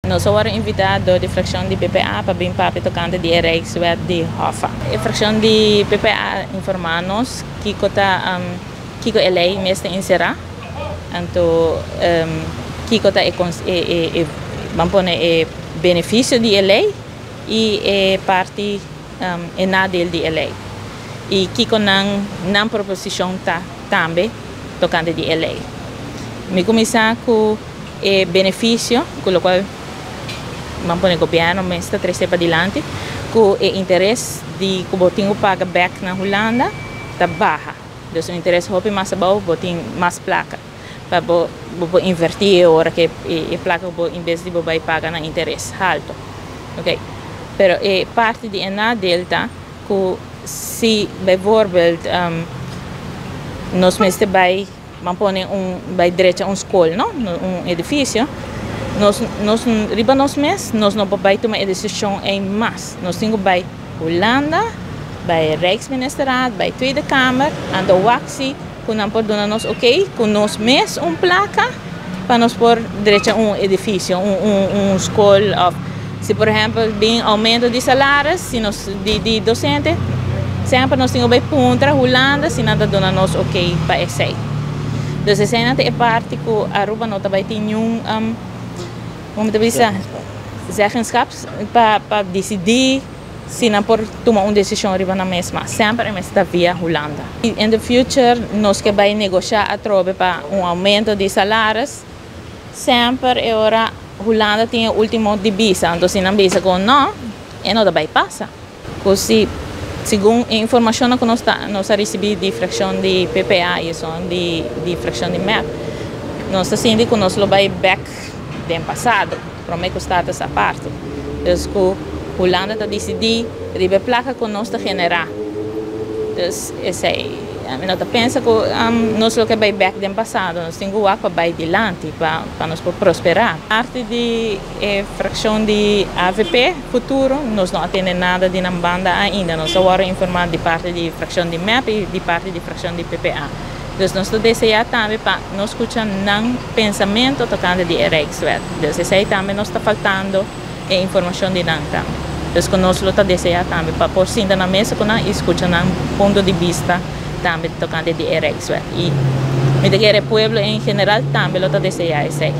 Nós somos invitados da fração de PPA para vir para tocando de Rijkswet de Hoffa. A fração de PPA informa-nos que a lei mesmo encerra, então que vamos pôr benefício da lei e parte é nadel da lei. E que não proposição também tocando de lei. Me começar com o benefício, com o qual vamos pôr o governo me está trazendo para adiante, com o interesse de que o tenho paga back na Holanda está baixa. Então o interesse é mais baixo, botem mais placa para invertir a hora que a placa em vez de vai pagar na interesse alto. Ok? Pero parte de na delta que se bijvoorbeeld nós mesmo vamos pôr vai direito a uma escola, não? Edifício, nós não podemos tomar a decisão em massa. Nós temos que Holanda, bij Rijksministeraat, bij Tweede Kamer, aan de WACSI, kunnen we doen ons com nós mesmos placa, para nós pôr direito a edifício, escola, of se por exemplo bem aumento de salários, se nós de docente, sempre nós temos que punta Holanda, se nada dona nós para esse. Então essa é parte que a Aruba não também tem como te dizer, zeggenschap para decidir se não por tomar uma decisão arriba na mesma, sempre está via Holanda. In the future, nós que vai negociar a troca para aumento de salários, sempre ora Holanda tem o último de visa, então se não visa com não, e não vai passar. Così, segundo a informação que nós recebemos de fração de PPA e de fração de MEP, nós sentindo que nós vai back do passado, para me custar essa parte. Então, Holanda está decidindo a placa que nós generar. Então, nós pensamos que nós que vai back do passado, nós temos que vai adiante para nós prosperar. Parte de fração de AVP futuro, nós não temos nada de na banda ainda. Nós só vamos informar de parte de fração de MEP e de parte de fração de PPA. Então, nós desejamos também para nós escutar um pensamento tocando de Rijkswet. Então, esse também nos está faltando a informação de nós também. Então, nós desejamos também para por cima na mesa com nós escutar um ponto de vista também tocando de Rijkswet. E o povo em geral também desejamos isso.